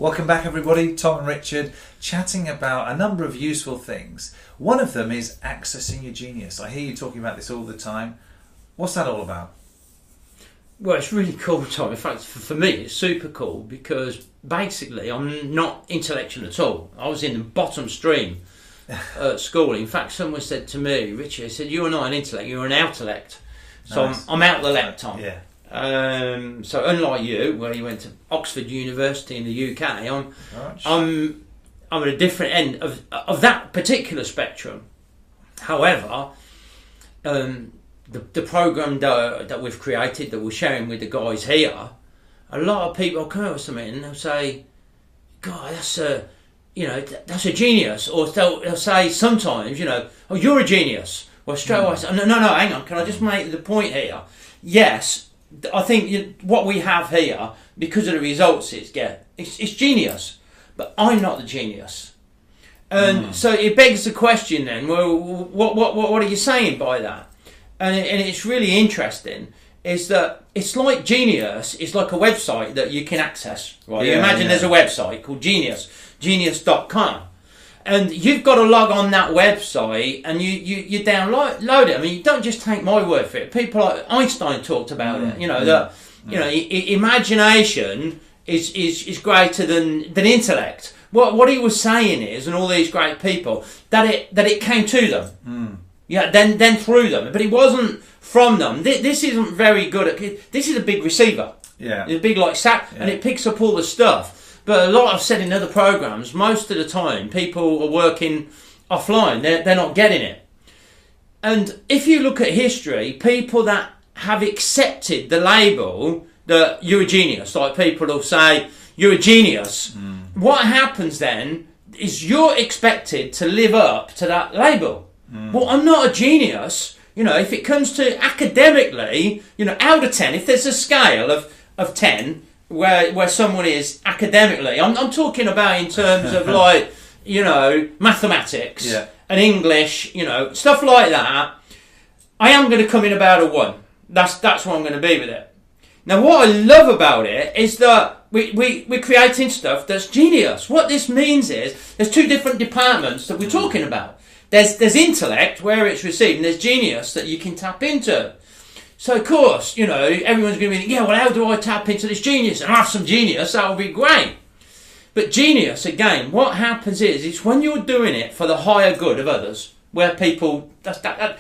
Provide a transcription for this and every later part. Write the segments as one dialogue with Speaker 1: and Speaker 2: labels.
Speaker 1: Welcome back, everybody. Tom and Richard chatting about a number of useful things. One of them is accessing your genius. I hear you talking about this all the time. What's that all about?
Speaker 2: Well, it's really cool, Tom. In fact, for me, it's super cool because basically I'm not intellectual at all. I was in the bottom stream at school. In fact, someone said to me, Richard, he said, "You're not an intellect, you're an outellect." So
Speaker 1: Nice.
Speaker 2: I'm out the left, Tom.
Speaker 1: Yeah.
Speaker 2: So unlike you, where you went to Oxford University in the UK,
Speaker 1: Right.
Speaker 2: I'm at a different end of that particular spectrum. However, the programme that we've created, that we're sharing with the guys here, a lot of people come up with something and they'll say, "God, that's a genius," or they'll say sometimes, "Oh, you're a genius." Well, straight away I say, no, hang on, can I just make the point here? Yes, I think what we have here, because of the results it's genius, but I'm not the genius. And so it begs the question then, well, what are you saying by that? And it's really interesting, is that it's like genius is like a website that you can access, right?
Speaker 1: Yeah,
Speaker 2: You imagine there's a website called genius.com. And you've got to log on that website and you download it. I mean, you don't just take my word for it. People like Einstein talked about it. Imagination is greater than intellect. What he was saying is, and all these great people, that it came to them. Yeah, then through them, but it wasn't from them. This isn't very good at. This is a big receiver.
Speaker 1: Yeah.
Speaker 2: It's a big and it picks up all the stuff. But a lot I've said in other programs, most of the time people are working offline. They're not getting it. And if you look at history, people that have accepted the label that you're a genius, like people will say you're a genius, what happens then is you're expected to live up to that label. Well, I'm not a genius. If it comes to academically, out of 10, if there's a scale of 10, where someone is academically, I'm talking about in terms of like, mathematics and English, stuff like that, I am going to come in about a 1. That's what I'm going to be with it. Now, what I love about it is that we're creating stuff that's genius. What this means is there's 2 different departments that we're talking about. There's intellect, where it's received, and there's genius that you can tap into. So, of course, everyone's going to be thinking, yeah, well, how do I tap into this genius? And I have some genius, that would be great. But genius, again, what happens is, it's when you're doing it for the higher good of others, where people, that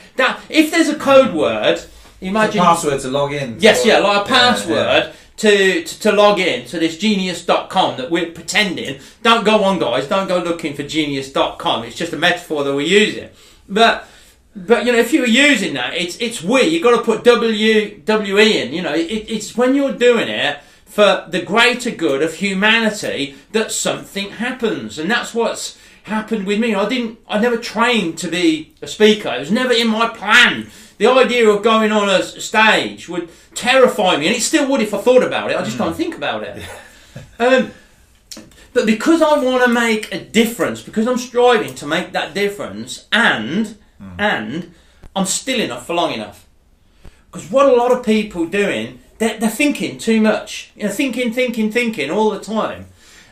Speaker 2: if there's a code word, imagine...
Speaker 1: It's a password to log in.
Speaker 2: Yes, like a password to log in to this genius.com that we're pretending. Don't go on, guys, don't go looking for genius.com. It's just a metaphor that we're using. But if you were using that, it's we. You've got to put W-E in. It's when you're doing it for the greater good of humanity that something happens, and that's what's happened with me. I never trained to be a speaker. It was never in my plan. The idea of going on a stage would terrify me, and it still would if I thought about it. I just can't think about it. But because I want to make a difference, because I'm striving to make that difference, and I'm still enough for long enough. Because what a lot of people doing, they're thinking too much. Thinking all the time.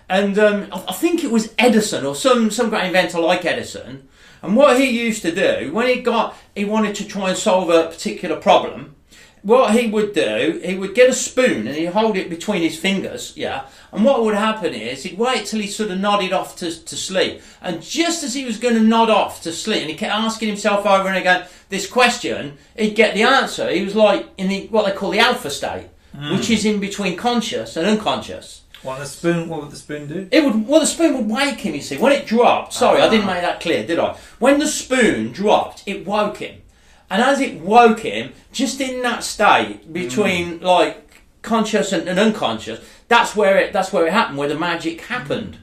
Speaker 2: And I think it was Edison, or some great inventor like Edison. And what he used to do, when he wanted to try and solve a particular problem, what he would do, he would get a spoon and he'd hold it between his fingers, and what would happen is he'd wait till he sort of nodded off to sleep, and just as he was going to nod off to sleep, and he kept asking himself over and again this question, he'd get the answer. He was like in what they call the alpha state, which is in between conscious and unconscious.
Speaker 1: What would the spoon do?
Speaker 2: The spoon would wake him, you see. When it dropped, sorry, I didn't make that clear, did I? When the spoon dropped, it woke him. And as it woke him, just in that state between like conscious and unconscious, that's where it happened, where the magic happened.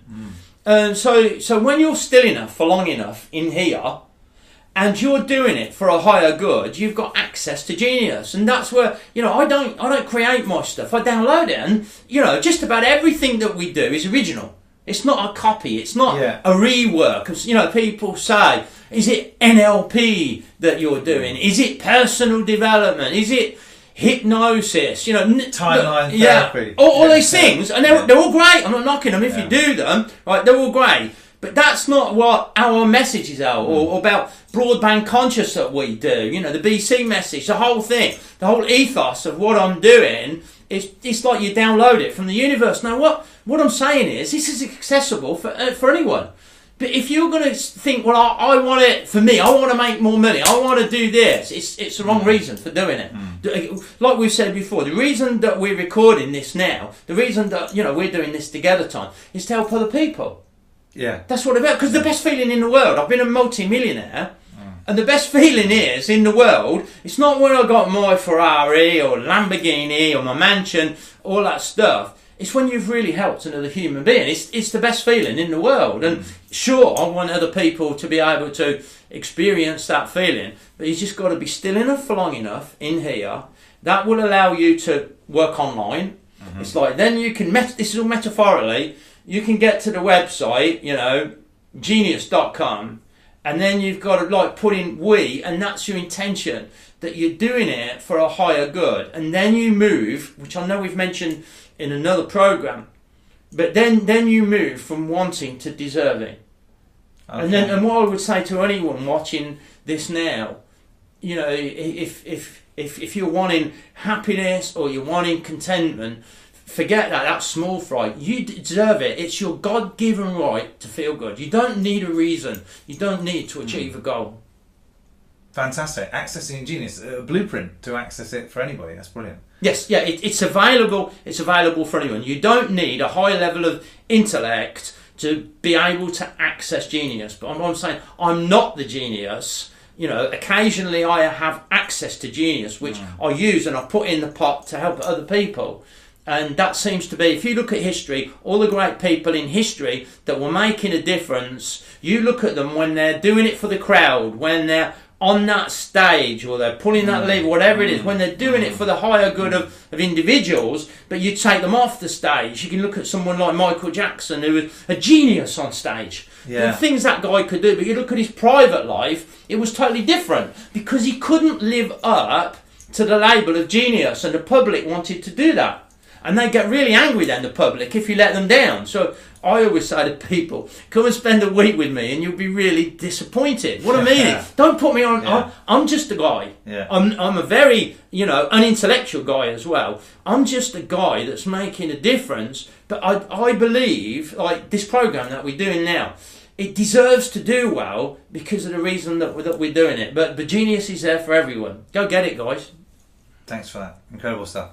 Speaker 2: So when you're still enough for long enough in here, and you're doing it for a higher good, you've got access to genius. And that's where, I don't create my stuff, I download it, and just about everything that we do is original. It's not a copy, it's not a rework. People say, is it NLP that you're doing? Is it personal development? Is it hypnosis,
Speaker 1: Timeline
Speaker 2: therapy, all these things, and they're all great. I'm not knocking them if you do them, right? They're all great, but that's not what our message is out, or about broadband conscious that we do. The BC message, the whole thing, the whole ethos of what I'm doing. It's like you download it from the universe. Now, what I'm saying is, this is accessible for anyone. But if you're going to think, well, I want it for me, I want to make more money, I want to do this, it's the wrong reason for doing it. Like we've said before, the reason that we're recording this now, the reason that we're doing this together time, is to help other people.
Speaker 1: Yeah,
Speaker 2: that's what it's about. Because the best feeling in the world, I've been a multi-millionaire. And the best feeling is, in the world, it's not when I got my Ferrari or Lamborghini or my mansion, all that stuff. It's when you've really helped another human being. It's the best feeling in the world. And sure, I want other people to be able to experience that feeling. But you've just got to be still enough for long enough in here. That will allow you to work online. It's like, then you can, this is all metaphorically, you can get to the website, genius.com. And then you've got to put in we, and that's your intention, that you're doing it for a higher good. And then you move, which I know we've mentioned in another program, but then you move from wanting to deserving. Okay. And what I would say to anyone watching this now, if you're wanting happiness or you're wanting contentment, forget that. That's small fry. You deserve it. It's your God-given right to feel good. You don't need a reason. You don't need to achieve a goal.
Speaker 1: Fantastic. Accessing your genius, a blueprint to access it for anybody. That's brilliant.
Speaker 2: Yes, yeah, it's available. It's available for anyone. You don't need a high level of intellect to be able to access genius. But I'm saying I'm not the genius. Occasionally I have access to genius, which I use and I put in the pot to help other people. And that seems to be, if you look at history, all the great people in history that were making a difference, you look at them when they're doing it for the crowd, when they're on that stage or they're pulling that lever, whatever it is, when they're doing it for the higher good of individuals, but you take them off the stage. You can look at someone like Michael Jackson, who was a genius on stage. The things that guy could do, but you look at his private life, it was totally different because he couldn't live up to the label of genius, and the public wanted to do that. And they get really angry then, the public, if you let them down. So I always say to people, come and spend a week with me and you'll be really disappointed. What I mean is, don't put me on, I'm just a guy. I'm a very, unintellectual guy as well. I'm just a guy that's making a difference. But I believe, like this program that we're doing now, it deserves to do well because of the reason that we're doing it. But the genius is there for everyone. Go get it, guys.
Speaker 1: Thanks for that. Incredible stuff.